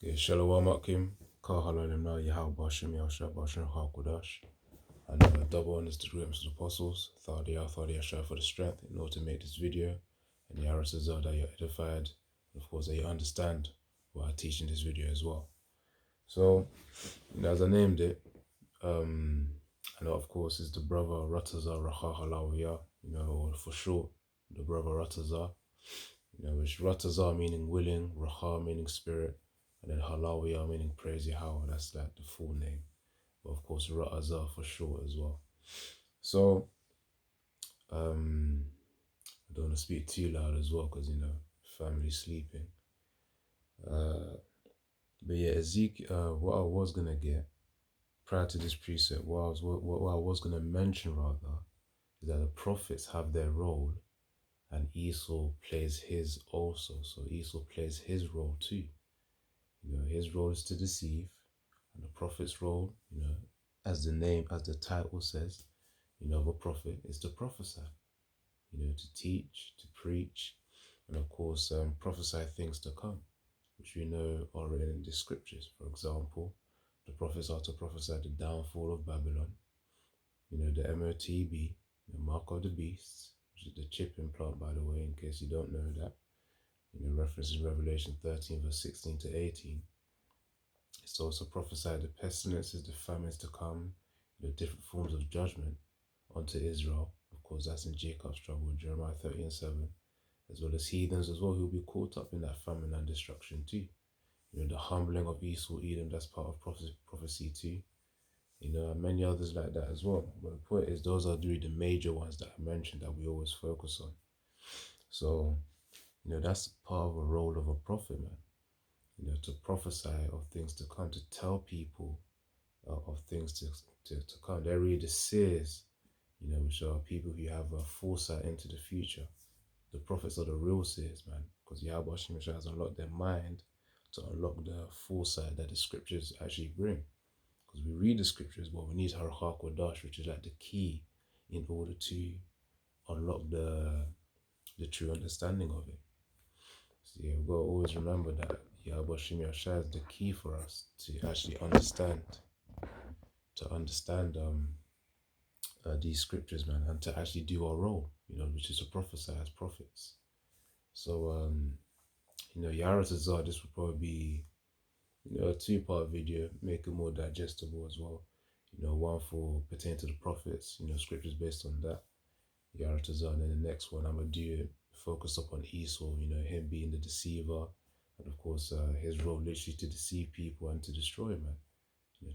Okay, Shalom Akim, Kahalalem Na Yahal Bashim Yasha Bashim Hakudash. And double honors to the greatest of the apostles, Thadia Shah for the strength in order to make this video. And the says that you're edified, and of course that you understand what I teach in this video as well. So, as I named it, and of course is the brother Rataza Raha Halawiya, or for short, the brother Rataza, which Rataza meaning willing, Raha meaning spirit, and then Halawiya meaning praise Yahweh. That's like the full name. But of course, Rataza for short as well. So, I don't want to speak too loud as well because, family sleeping. But yeah, Ezekiel, what I was going to get prior to this precept, what I was going to mention rather, is that the prophets have their role and Esau plays his also. So Esau plays his role too. His role is to deceive, and the prophet's role, as the title says, of a prophet is to prophesy, to teach, to preach, and of course, prophesy things to come, which we know are written in the scriptures. For example, the prophets are to prophesy the downfall of Babylon, the MOTB, the mark of the beast, which is the chip implant, by the way, in case you don't know that. References Revelation 13, verse 16 to 18. It's also prophesied the pestilences, the famines to come, different forms of judgment onto Israel. Of course, that's in Jacob's trouble, Jeremiah 30 and 7, as well as heathens as well, who will be caught up in that famine and destruction too. The humbling of Esau, Edom, that's part of prophecy too. And many others like that as well. But the point is, those are the major ones that I mentioned that we always focus on. So, that's part of a role of a prophet, man. To prophesy of things to come, to tell people of things to come. They're really the seers, which are people who have a foresight into the future. The prophets are the real seers, man, because Yahweh Shemeshah has unlocked their mind to unlock the foresight that the scriptures actually bring. Because we read the scriptures, but we need Harach Kodash, which is like the key in order to unlock the true understanding of it. So yeah, we've got to always remember that Yahweh Shemeshah is the key for us to actually understand, these scriptures, man, and to actually do our role, which is to prophesy as prophets. So, Yaratazar, this will probably be, a two-part video, make it more digestible as well. One for pertaining to the prophets, scriptures based on that, Yaratazar, and then the next one I'm going to do it, focus up on Esau, him being the deceiver, and of course, his role literally to deceive people and to destroy, man,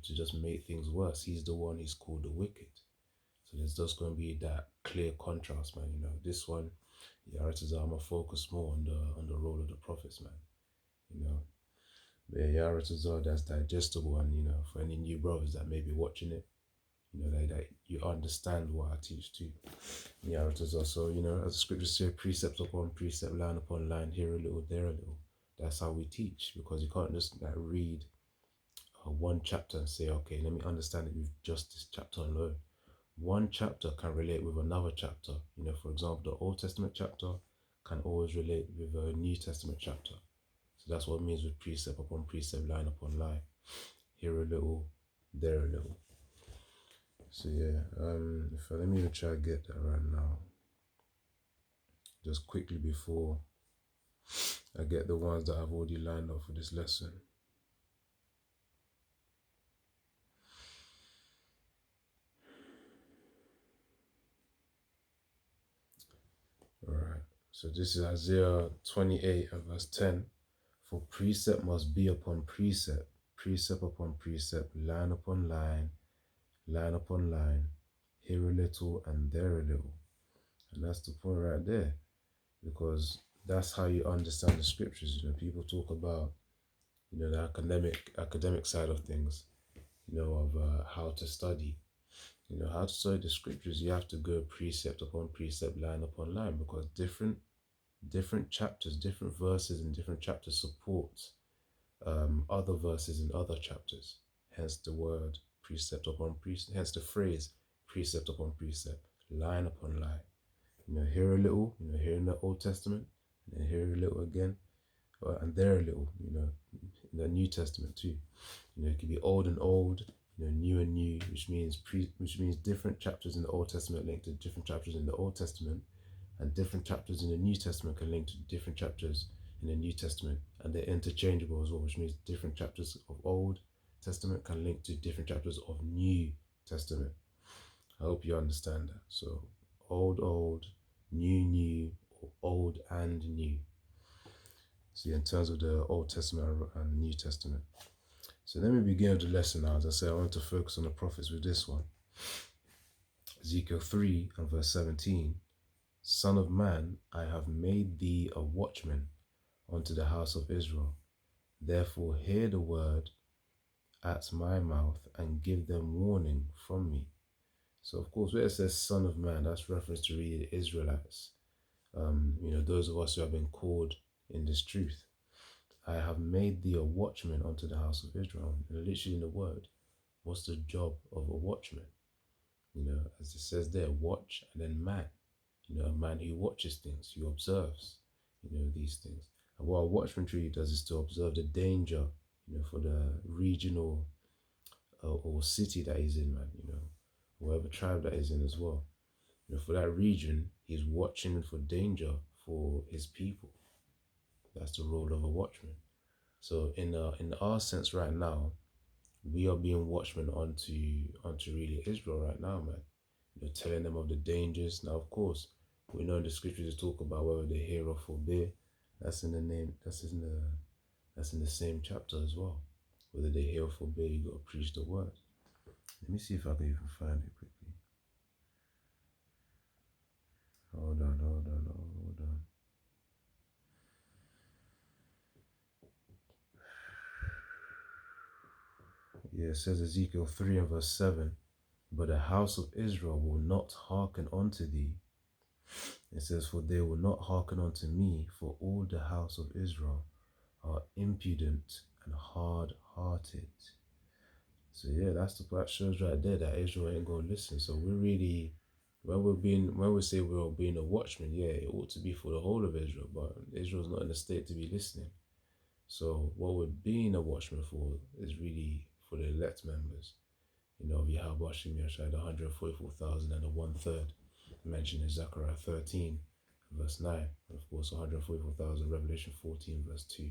to just make things worse. He's the one he's called the wicked. So there's just going to be that clear contrast, man. This one, Yaratazar, I'm going to focus more on the role of the prophets, man. But Yaratazar, that's digestible, and for any new brothers that may be watching it, that you understand what I teach too. Yaratazar. So, as the scriptures say, precept upon precept, line upon line, here a little, there a little. That's how we teach, because you can't just read one chapter and say, okay, let me understand it with just this chapter alone. One chapter can relate with another chapter. For example, the Old Testament chapter can always relate with a New Testament chapter. So that's what it means with precept upon precept, line upon line. Here a little, there a little. So yeah, let me even try to get that right now. Just quickly before I get the ones that I've already lined up for this lesson. Alright, so this is Isaiah 28 and verse 10. For precept must be upon precept, precept upon precept, line upon line, line upon line, here a little and there a little. And that's the point right there, because that's how you understand the scriptures. People talk about, the academic side of things, of how to study. How to study the scriptures, you have to go precept upon precept, line upon line, because different chapters, different verses in different chapters support other verses in other chapters. Hence the word precept upon precept, hence the phrase precept upon precept, line upon line. Here a little, here in the Old Testament, and then here a little again, and there a little, in the New Testament too. It could be old and old, new and new, which means different chapters in the Old Testament linked to different chapters in the Old Testament, and different chapters in the New Testament can link to different chapters in the New Testament, and they're interchangeable as well, which means different chapters of Old Testament can link to different chapters of New Testament. I hope you understand that. So old, new, or old and new. See, in terms of the Old Testament and New Testament. So let me begin with the lesson now. As I said, I want to focus on the prophets with this one. Ezekiel 3 and verse 17. Son of man, I have made thee a watchman unto the house of Israel. Therefore hear the word at my mouth and give them warning from me. So of course, where it says son of man, that's reference to really the Israelites. Those of us who have been called in this truth. I have made thee a watchman unto the house of Israel. And literally in the word, what's the job of a watchman? As it says there, watch and then man. A man who watches things, who observes, these things. And what a watchman truly does is to observe the danger, for the regional or city that he's in, man, whatever tribe that he's in as well. For that region, he's watching for danger for his people. That's the role of a watchman. So in our sense right now, we are being watchmen onto really Israel right now, man. Telling them of the dangers. Now, of course, we know in the scriptures to talk about whether they hear or forbear. That's in the name. That's in the same chapter as well. Whether they hear or forbear, you got to preach the word. Let me see if I can even find it quickly. Hold on. Yeah, it says Ezekiel 3 and verse 7. But the house of Israel will not hearken unto thee. It says, for they will not hearken unto me, for all the house of Israel are impudent and hard-hearted. So yeah, that shows right there that Israel ain't gonna listen. So we're really, when we say we're being a watchman, yeah, it ought to be for the whole of Israel, but Israel's not in a state to be listening. So what we're being a watchman for is really for the elect members. Of Yahweh Hashem Yashai, the 144,000 and the 1/3 mentioned in Zechariah 13, verse 9. And of course, 144,000, Revelation 14, verse 2.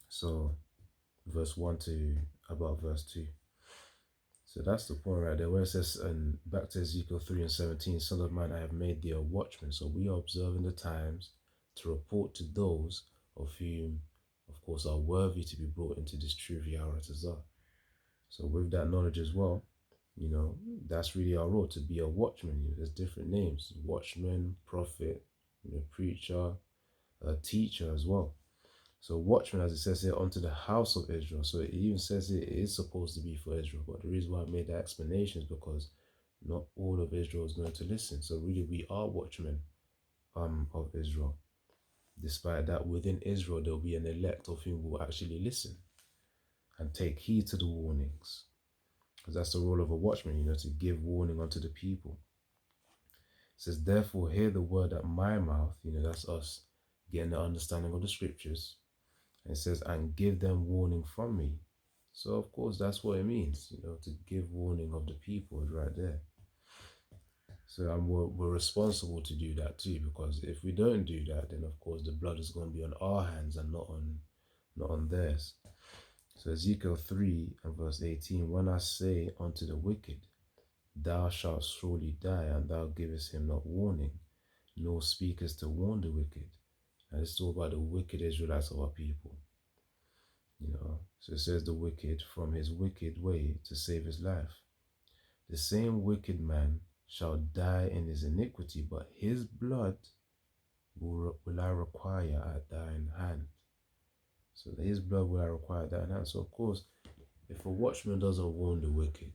So, verse 1 to about verse 2. So that's the point right there, where it says, and back to Ezekiel 3 and 17, Son of man, I have made thee a watchman. So we are observing the times to report to those of whom, of course, are worthy to be brought into this truth, Yahweh Tazah. So with that knowledge as well, that's really our role, to be a watchman. There's different names: watchman, prophet, preacher, teacher as well. So watchman, as it says here, unto the house of Israel. So it even says it is supposed to be for Israel. But the reason why I made that explanation is because not all of Israel is going to listen. So really, we are watchmen of Israel. Despite that, within Israel, there'll be an elect of whom will actually listen and take heed to the warnings. Because that's the role of a watchman, to give warning unto the people. It says, therefore, hear the word at my mouth. That's us getting the understanding of the scriptures. And it says, and give them warning from me. So, of course, that's what it means, to give warning of the people is right there. So we're responsible to do that too, because if we don't do that, then, of course, the blood is going to be on our hands and not on theirs. So Ezekiel 3 and verse 18, when I say unto the wicked, thou shalt surely die, and thou givest him not warning, nor speakest to warn the wicked. And it's all about the wicked Israelites of our people. So it says the wicked from his wicked way to save his life. The same wicked man shall die in his iniquity, but his blood will I require at thine hand. So his blood will I require at thine hand. So of course, if a watchman doesn't warn the wicked,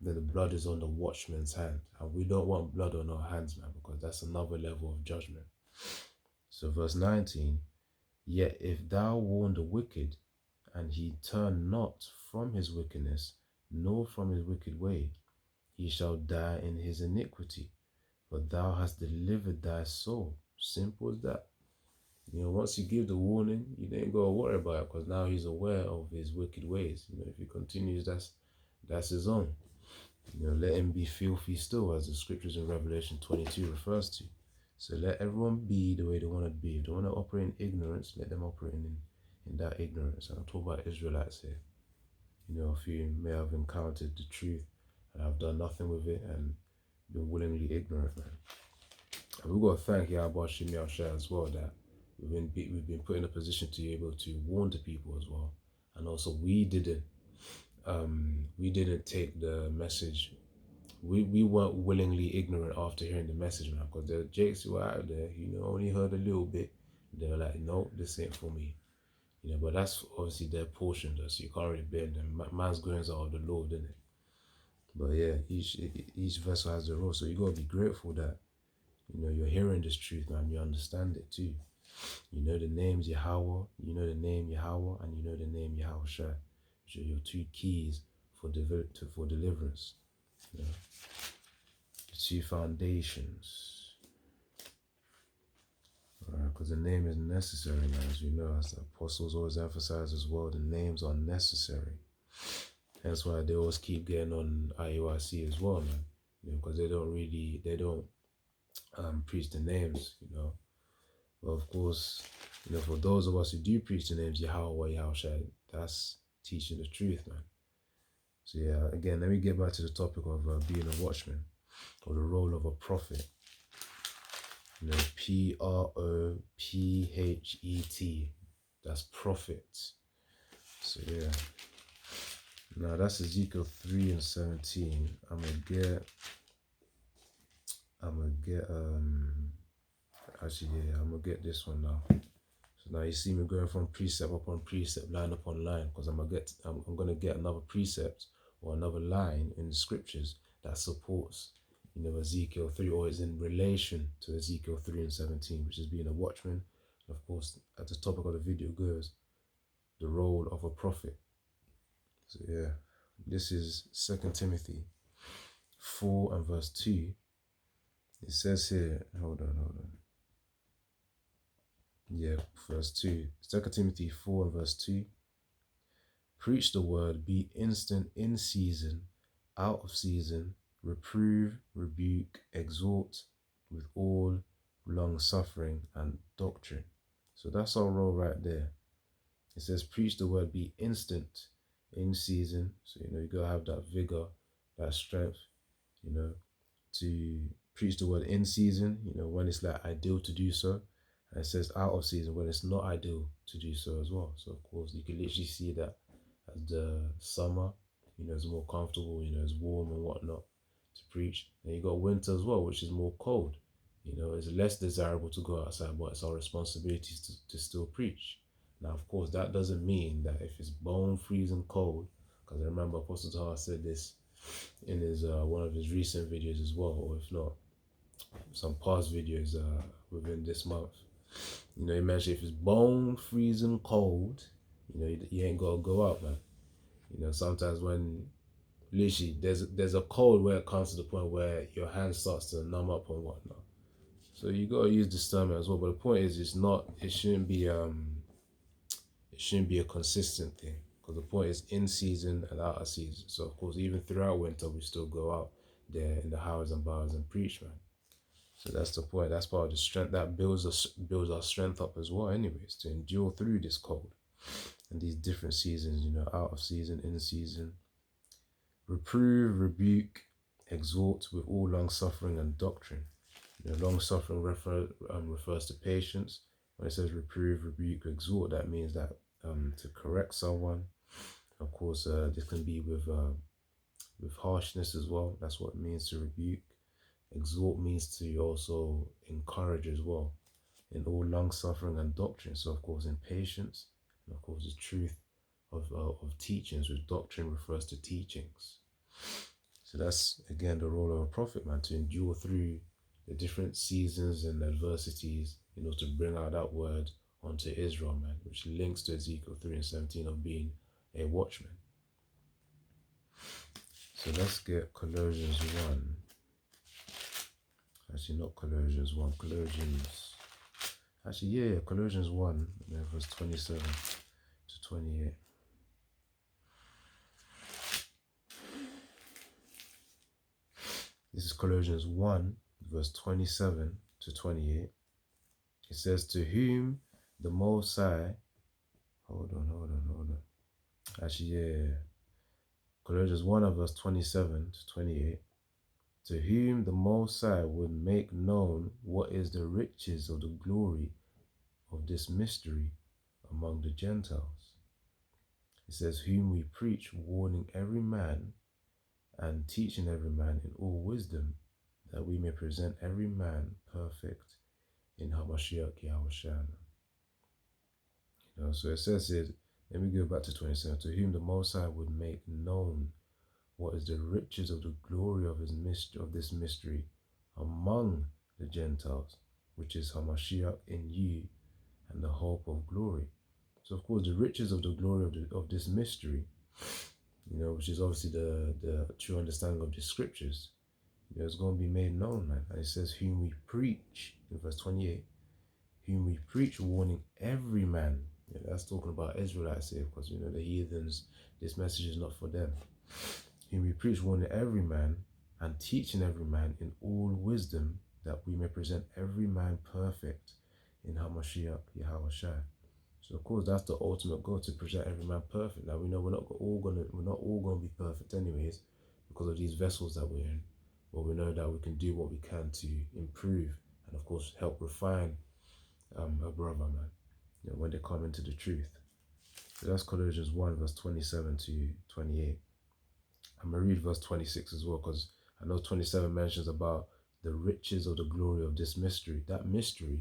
then the blood is on the watchman's hand. And we don't want blood on our hands, man, because that's another level of judgment. So verse 19, yet if thou warn the wicked, and he turn not from his wickedness, nor from his wicked way, he shall die in his iniquity, for thou hast delivered thy soul. Simple as that. Once you give the warning, you ain't gotta worry about it because now he's aware of his wicked ways. If he continues, that's his own. Let him be filthy still, as the scriptures in Revelation 22 refers to. So let everyone be the way they want to be. If they want to operate in ignorance, let them operate in that ignorance. And I'm talking about Israelites here. If you may have encountered the truth and have done nothing with it and been willingly ignorant, man. And we've got to thank Yahweh Shemi Shai as well that we've been put in a position to be able to warn the people as well. And also we didn't take the message. We weren't willingly ignorant after hearing the message, man, because the jakes who were out there, only heard a little bit. They were like, no, this ain't for me. But that's obviously their portion, though, so you can't really blame them. Man's goings are of the Lord, isn't it? But yeah, each vessel has their role, so you got to be grateful that, you're hearing this truth, man. You understand it too. You know the names Yahweh, you know the name Yahweh, and you know the name Yahweh Shai, which are your two keys for deliverance. The two foundations. Because the name is necessary, man, as we know, as the apostles always emphasize as well, the names are necessary. That's why they always keep getting on IUIC as well, man. Because they don't preach the names, But of course, for those of us who do preach the names Yahweh, Yahweh, that's teaching the truth, man. So yeah, again, let me get back to the topic of being a watchman, or the role of a prophet. Prophet. That's prophet. So yeah. Now that's Ezekiel 3:17. I'm gonna get this one now. So now you see me going from precept upon precept, line upon line, because I'm gonna get another precept or another line in the scriptures that supports Ezekiel 3, or is in relation to Ezekiel 3:17, which is being a watchman. And of course, at the topic of the video goes the role of a prophet. So yeah, this is 2 Timothy 4 and verse 2. It says here, hold on. Yeah, verse 2. 2 Timothy 4 and verse 2. Preach the word, be instant in season, out of season, reprove, rebuke, exhort with all long suffering and doctrine. So that's our role right there. It says preach the word, be instant in season. So you gotta have that vigor, that strength, to preach the word in season, when it's like ideal to do so. And it says out of season when it's not ideal to do so as well. So of course you can literally see that as the summer, it's more comfortable, it's warm and whatnot to preach. And you got winter as well, which is more cold. It's less desirable to go outside, but it's our responsibility to still preach. Now, of course, that doesn't mean that if it's bone freezing cold, because I remember Apostle Tahar said this in his one of his recent videos as well, or if not, some past videos within this month. He mentioned if it's bone freezing cold, you ain't gotta go out, man. Sometimes when literally there's a cold where it comes to the point where your hand starts to numb up and whatnot. So you gotta use discernment as well. But the point is, it shouldn't be a consistent thing. Because the point is in season and out of season. So of course, even throughout winter, we still go out there in the houses and bars and preach, man. So that's the point. That's part of the strength that builds our strength up as well. Anyways, to endure through this cold and these different seasons. Out of season, in season. Reprove, rebuke, exhort with all long suffering and doctrine. Long suffering refers to patience. When it says reprove, rebuke, exhort, that means that to correct someone. Of course, this can be with harshness as well. That's what it means to rebuke. Exhort means to also encourage as well, in all long suffering and doctrine. So of course in patience, and of course the truth of teachings, which doctrine refers to teachings. So that's again the role of a prophet, man, to endure through the different seasons and adversities, to bring out that word onto Israel, man, which links to Ezekiel 3:17 of being a watchman. So let's get Colossians 1. Actually, not Colossians 1, Colossians Actually, yeah, Colossians 1, verse 27 to 28. This is Colossians 1, verse 27 to 28. It says, to whom the Most High, hold on. Actually, yeah, Colossians 1 and verse 27 to 28. To whom the Most High would make known what is the riches of the glory of this mystery among the Gentiles. It says, whom we preach, warning every man and teaching every man in all wisdom, that we may present every man perfect in Hamashiach Yahushua. So it says here, let me go back to 27, to whom the Most High would make known what is the riches of the glory of this mystery among the Gentiles, which is Hamashiach in you, and the hope of glory. So of course the riches of the glory of this mystery, which is obviously the true understanding of the scriptures, it's going to be made known, man. And it says, whom we preach, in verse 28, whom we preach, warning every man. That's talking about Israelites here, because the heathens, this message is not for them. Whom we preach, warning every man and teaching every man in all wisdom, that we may present every man perfect in Hamashiach Yahushua. So of course that's the ultimate goal, to present every man perfect. Now we know we're not all gonna be perfect anyways, because of these vessels that we're in. But we know that we can do what we can to improve and of course help refine a brother, man, when they come into the truth. So that's Colossians 1 verse 27 to 28. I'm going to read verse 26 as well, because I know 27 mentions about the riches of the glory of this mystery. That mystery,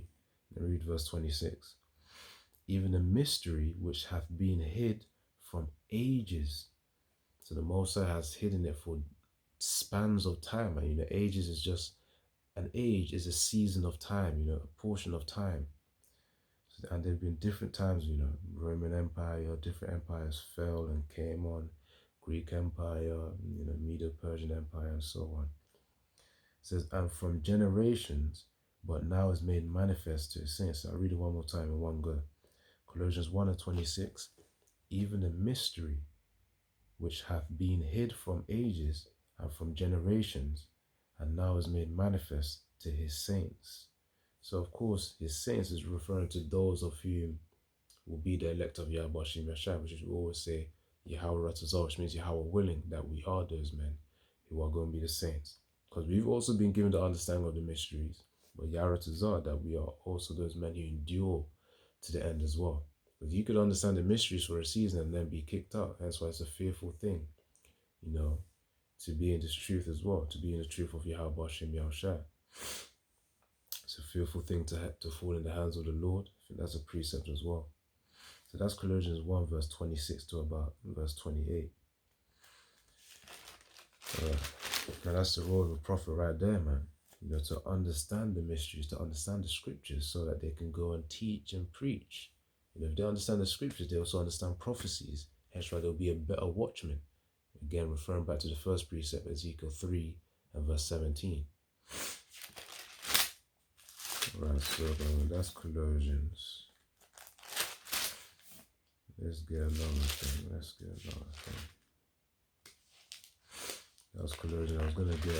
let me read verse 26. Even a mystery which hath been hid from ages. So the Most High has hidden it for spans of time. And ages is just, an age is a season of time, a portion of time. And there have been different times, Roman Empire, different empires fell and came on. Greek Empire, Medo-Persian Empire, and so on. It says, and from generations, but now is made manifest to his saints. I'll read it one more time in one go. Colossians 1 and 26, even a mystery which hath been hid from ages and from generations, and now is made manifest to his saints. So of course, his saints is referring to those of whom will be the elect of Yahweh Shem Yashai, which is we always say Yahweh Ratazah, which means Yahweh willing, that we are those men who are going to be the saints. Because we've also been given the understanding of the mysteries, but Yahweh Ratazah, that we are also those men who endure to the end as well. Because you could understand the mysteries for a season and then be kicked out. That's why it's a fearful thing, to be in this truth as well, to be in the truth of Yahweh Shem Yashai. It's a fearful thing to fall in the hands of the Lord. I think that's a precept as well. So that's Colossians 1 verse 26 to about verse 28. Now that's the role of a prophet right there, man. To understand the mysteries, to understand the scriptures, so that they can go and teach and preach. If they understand the scriptures, they also understand prophecies. Hence why they'll be a better watchman. Again, referring back to the first precept, Ezekiel 3 and verse 17. Right, so that's Colossians. Let's get another thing. That was Colossians. I was gonna get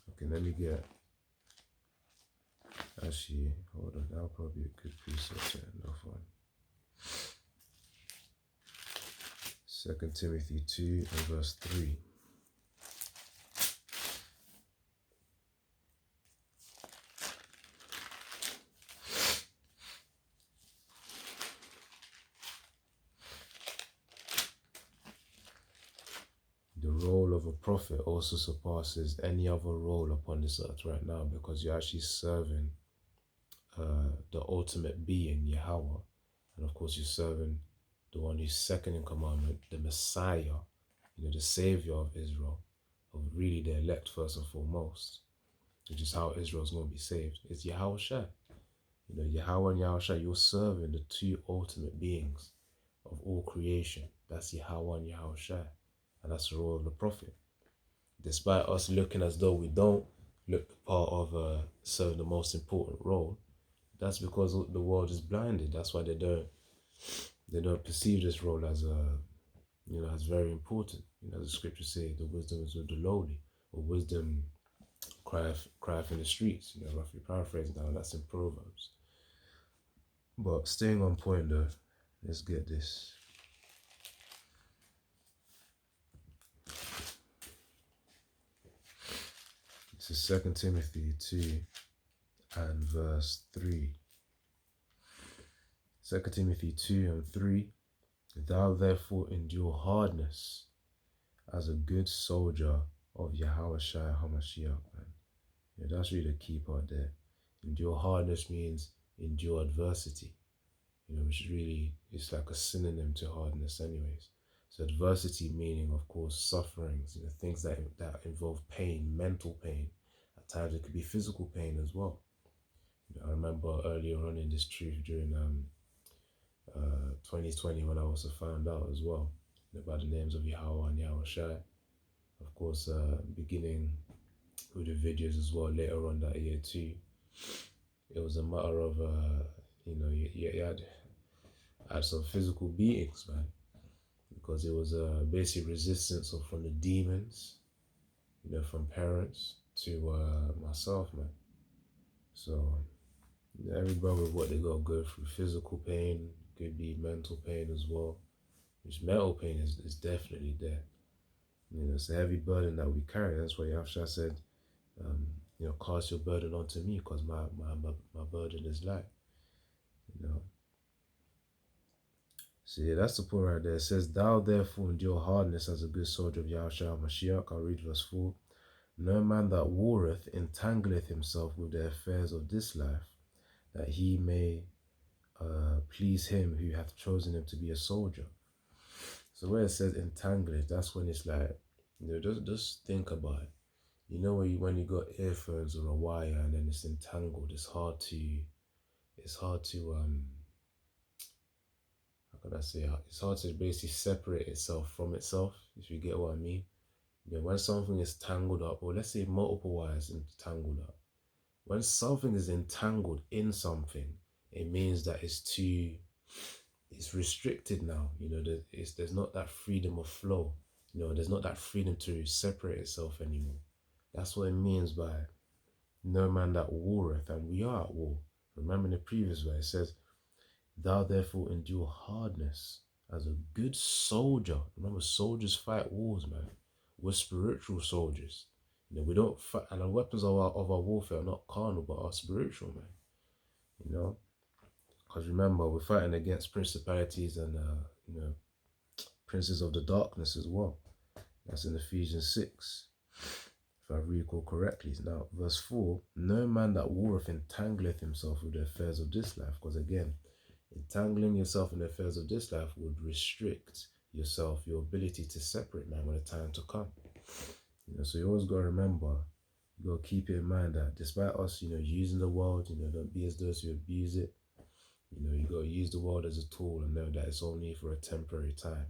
okay, let me get, actually, hold on, that'll probably be a good precept. No fun. 2 Timothy 2 and verse 3. The role of a prophet also surpasses any other role upon this earth right now, because you're actually serving the ultimate being, Yahweh. And of course you're serving the one who's second in commandment, the Messiah, the Savior of Israel, of really the elect first and foremost, which is how Israel's going to be saved. It's Yahushua. Yahweh and Yahushua, you're serving the two ultimate beings of all creation. That's Yahweh and Yahushua. And that's the role of the prophet. Despite us looking as though we don't look part of serving the most important role, That's because the world is blinded. That's why they don't perceive this role as as very important. The scriptures say, the wisdom is with the lowly, or wisdom crieth in the streets. Roughly paraphrasing now. That's in Proverbs. But staying on point though, let's get this. This is 2 Timothy 2 and verse 3. 2 Timothy 2 and 3. Thou therefore endure hardness as a good soldier of Yahushua HaMashiach, man. That's really the key part there. Endure hardness means endure adversity, which is really, it's like a synonym to hardness anyways. So adversity meaning, of course, sufferings, things that involve pain, mental pain. At times it could be physical pain as well. I remember earlier on in this truth during 2020 when I also found out as well about the names of Yahweh and Yahushua. Of course, beginning with the videos as well later on that year too. It was a matter of, you had some physical beatings, man, because it was basic resistance from the demons, from parents to myself, man. So every brother, what they got to go through, physical pain, could be mental pain as well. Which mental pain is definitely there. It's a heavy burden that we carry. That's why Yahshua said, cast your burden onto me, because my burden is light. So yeah, that's the point right there. It says, thou therefore endure hardness as a good soldier of Yahushua Mashiach. I'll read verse 4. No man that warreth entangleth himself with the affairs of this life, that he may please him who hath chosen him to be a soldier. So where it says entangleth, that's when it's like, just think about it. When you got earphones or a wire and then it's entangled, it's hard to how can I say, it's hard to basically separate itself from itself, if you get what I mean. When something is tangled up, or let's say multiple wires entangled up, when something is entangled in something, it means that it's restricted now. There's not that freedom of flow. There's not that freedom to separate itself anymore. That's what it means by no man that warreth, and we are at war. Remember in the previous verse, it says, thou therefore endure hardness as a good soldier. Remember, soldiers fight wars, man. We're spiritual soldiers. We don't fight, and the weapons of our warfare are not carnal, but are spiritual, man. Because remember, we're fighting against principalities and princes of the darkness as well. That's in Ephesians 6, if I recall correctly. Now, verse 4, no man that warreth entangleth himself with the affairs of this life. Because again, entangling yourself in the affairs of this life would restrict yourself, your ability to separate, man, when the time to come. So you always got to remember, you got to keep it in mind that despite us, using the world, don't be as those who abuse it. You got to use the world as a tool and know that it's only for a temporary time.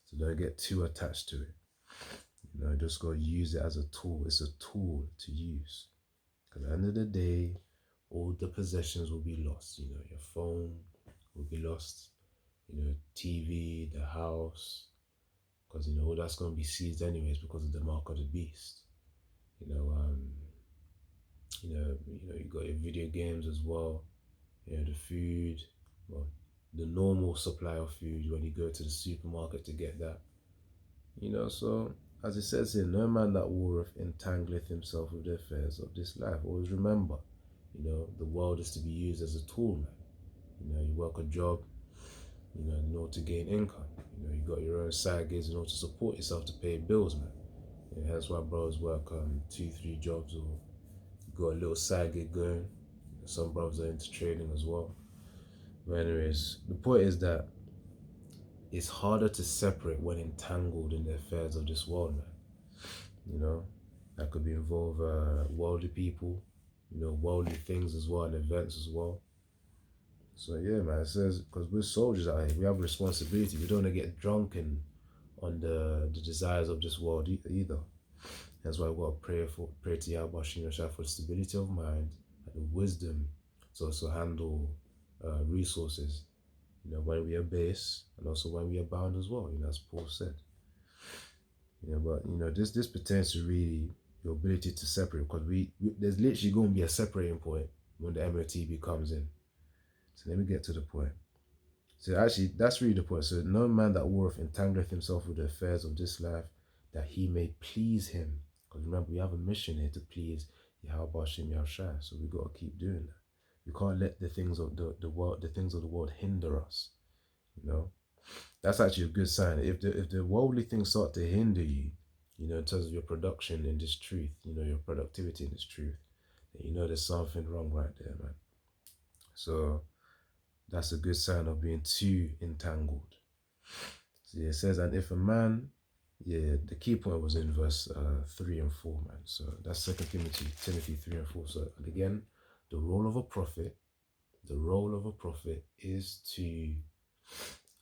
So don't get too attached to it. Just got to use it as a tool. It's a tool to use. Because at the end of the day, all the possessions will be lost. Your phone will be lost. TV, the house. Because, all that's going to be seized anyways because of the mark of the beast. You got your video games as well. The food, well, the normal supply of food when you go to the supermarket to get that. So as it says here, no man that warreth entangleth himself with the affairs of this life. Always remember, the world is to be used as a tool, man. You work a job, in order to gain income. You got your own side gigs in order to support yourself to pay bills, man. That's why brothers work 2-3 jobs, or got a little side gig going. Some brothers are into trading as well. But anyways, the point is that it's harder to separate when entangled in the affairs of this world, man. That could be involve worldly people, worldly things as well, and events as well. So yeah, man, it says, because we're soldiers out here, we have a responsibility. We don't want to get drunken on the desires of this world either. That's why we got to pray to Yahweh Shino for the stability of mind and the wisdom to also handle resources, when we are base and also when we are bound as well, as Paul said. But this pertains to really your ability to separate, because there's literally going to be a separating point when the MOTB comes in. So let me get to the point. So actually, that's really the point. So no man that warreth entangleth himself with the affairs of this life, that he may please him. Because remember, we have a mission here to please Yahweh Shem Yahushua. So we got to keep doing that. We can't let the things of the world, hinder us. That's actually a good sign. If the worldly things start to hinder you, in terms of your production in this truth, your productivity in this truth, then there's something wrong right there, man. So that's a good sign of being too entangled. So it says, and if a man, the key point was in verse 3 and 4, man. So that's 2 Timothy 3 and 4. So, and again, the role of a prophet is to,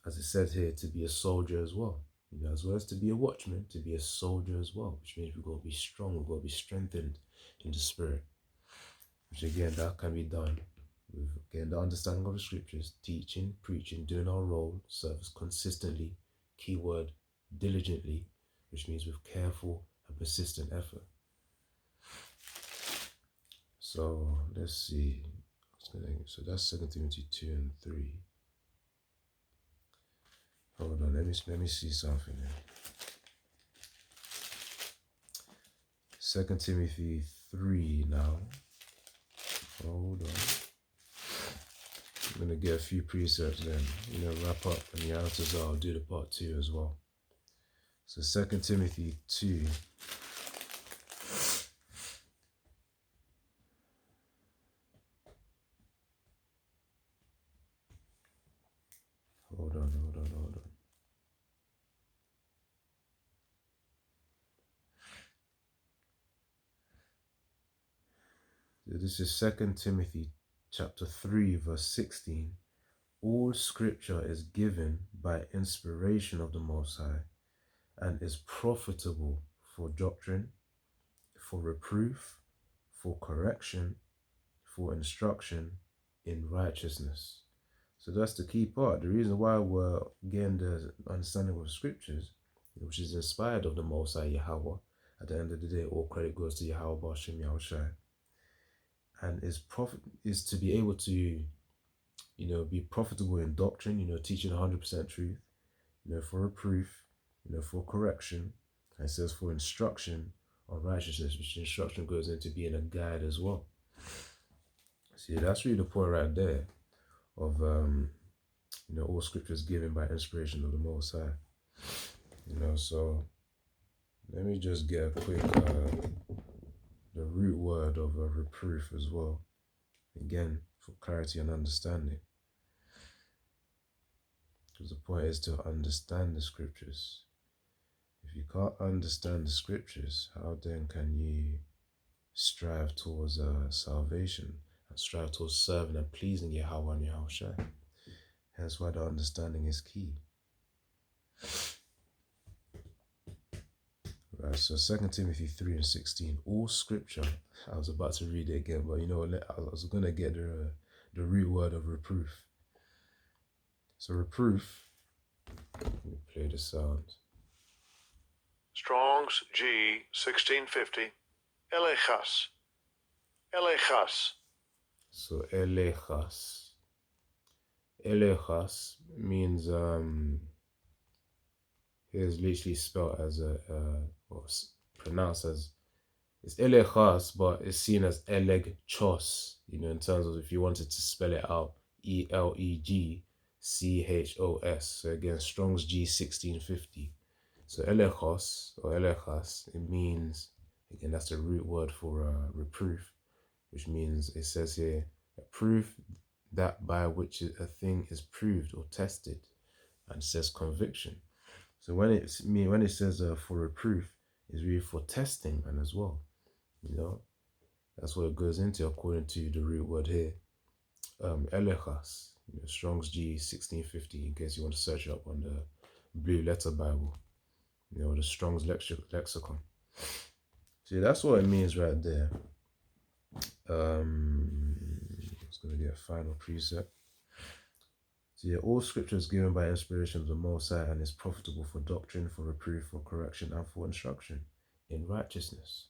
as it says here, to be a soldier as well. As well as to be a watchman, to be a soldier as well, which means we've got to be strong, we've got to be strengthened in the spirit. Which again, that can be done with, again, the understanding of the scriptures, teaching, preaching, doing our role, service consistently, keyword, diligently, which means with careful and persistent effort. So let's see. So that's 2 Timothy 2 and 3. Hold on, let me see something here. 2 Timothy 3 now. Hold on. I'm going to get a few precepts then, wrap up, and the answers are, I'll do the part 2 as well. So 2 Timothy 2. Hold on. This is 2 Timothy chapter 3, verse 16. All scripture is given by inspiration of the Most High, and is profitable for doctrine, for reproof, for correction, for instruction in righteousness. So that's the key part. The reason why we're getting the understanding of the scriptures, which is inspired of the Most High Yahweh. At the end of the day, all credit goes to Yahweh Bashem Yahushai. And is to be able to, be profitable in doctrine, teaching 100% truth, for reproof, for correction. And it says for instruction on righteousness, which instruction goes into being a guide as well. See, that's really the point right there of, all scripture is given by inspiration of the Most High. So let me just get a quick, the root word of a reproof as well. Again, for clarity and understanding. Because the point is to understand the scriptures. If you can't understand the scriptures, how then can you strive towards salvation and strive towards serving and pleasing Yahweh and Yahushua? Hence why the understanding is key. Right, so 2 Timothy 3 and 16. All scripture, I was about to read it again, but I was going to get the root word of reproof. So reproof, let me play the sound. Strong's G 1650. Elechas. Elechas. So elechas. Elechas means here's literally spelled as or pronounced as, it's elechas, but it's seen as elegchos, in terms of if you wanted to spell it out, ELEGCHOS. So again, Strong's G 1650. So elechos or elechas, it means, again, that's the root word for reproof, which means, it says here, a proof that by which a thing is proved or tested, and says conviction. So when it says for reproof, it's really for testing and as well. That's what it goes into according to the root word here. Elechas, Strong's G 1650, in case you want to search it up on the Blue Letter Bible, the Strong's lexicon. See, that's what it means right there. I was going to get a final precept. So yeah, all scripture is given by inspiration of the Most High and is profitable for doctrine, for reproof, for correction, and for instruction in righteousness.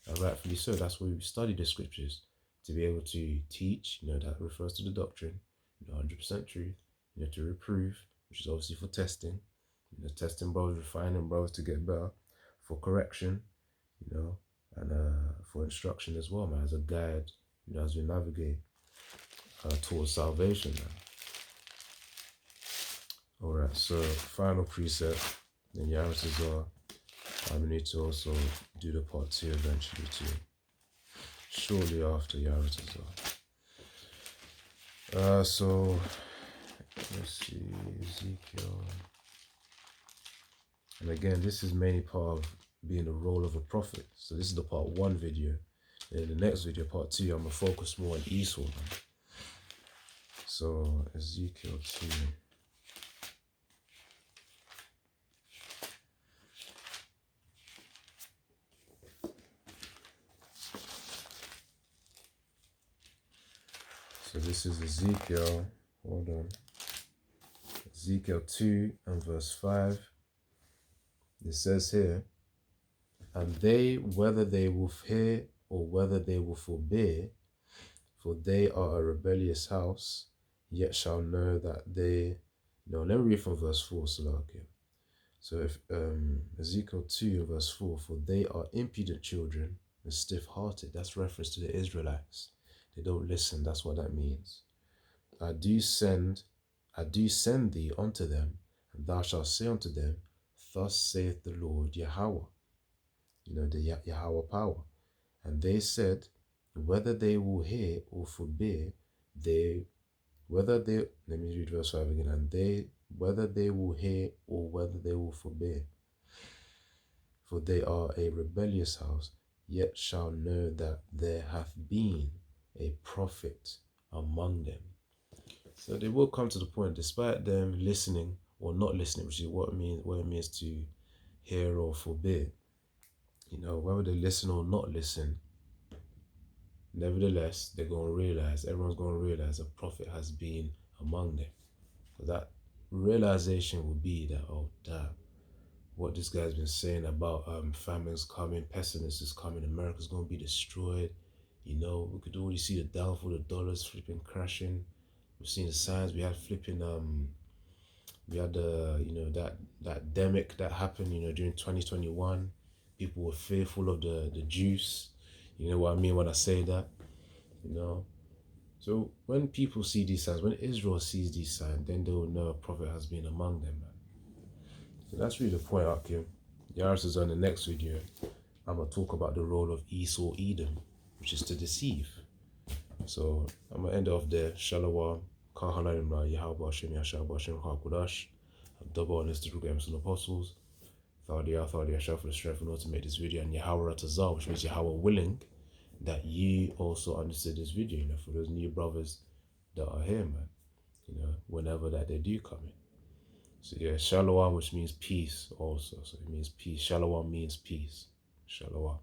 And rightfully so. That's why we study the scriptures, to be able to teach. That refers to the doctrine. 100% truth. To reprove, which is obviously for testing. Testing brothers, refining brothers to get better. For correction, and for instruction as well, man, as a guide, as we navigate towards salvation, man. All right, so final precept, then Yaratazar. We need to also do the part 2 eventually too, shortly after Yaratazar. So let's see, Ezekiel. And again, this is mainly part of being the role of a prophet. So this is the part 1 video. And in the next video, part 2, I'm going to focus more on Esau. Man. So Ezekiel 2. So this is Ezekiel, hold on. Ezekiel 2 and verse 5. It says here, and they, whether they will hear or whether they will forbear, for they are a rebellious house, yet shall know that they... let me read from verse 4, Salakia. So if Ezekiel 2 verse 4, for they are impudent children and stiff-hearted. That's reference to the Israelites. They don't listen. That's what that means. I do send thee unto them, and thou shalt say unto them, thus saith the Lord Yahweh. The Yahweh power. And they said, whether they will hear or forbear, let me read verse 5 again. And they, whether they will hear or whether they will forbear, for they are a rebellious house, yet shall know that there hath been a prophet among them. So they will come to the point, despite them listening or not listening, which is what it means to hear or forbear. Whether they listen or not listen, nevertheless, they're going to realize, everyone's going to realize a prophet has been among them. So that realization will be that, oh, damn, what this guy's been saying about famines coming, pestilence is coming, America's going to be destroyed. We could already see the downfall of the dollars flipping crashing. We've seen the signs. We had flipping, we had that demic that happened, during 2021. People were fearful of the juice. You know what I mean when I say that, So when people see these signs, when Israel sees these signs, then they will know a prophet has been among them, man. So that's really the point, Akim. Yaris is on the next video. I'm going to talk about the role of Esau Edom, which is to deceive. So I'm going to end off there. Shalom. Kahalaim la Yahweh Hashem Yashab Hashem HaKodash. I'm double on Instagram and apostles. Thadia Shah for the strength in order to make this video. And Yahweh Ratazah, which means Yahweh willing that you also understood this video, for those new brothers that are here, man. Whenever that they do come in. So yeah, Shalom, which means peace also. So it means peace. Shalom means peace. Shalom.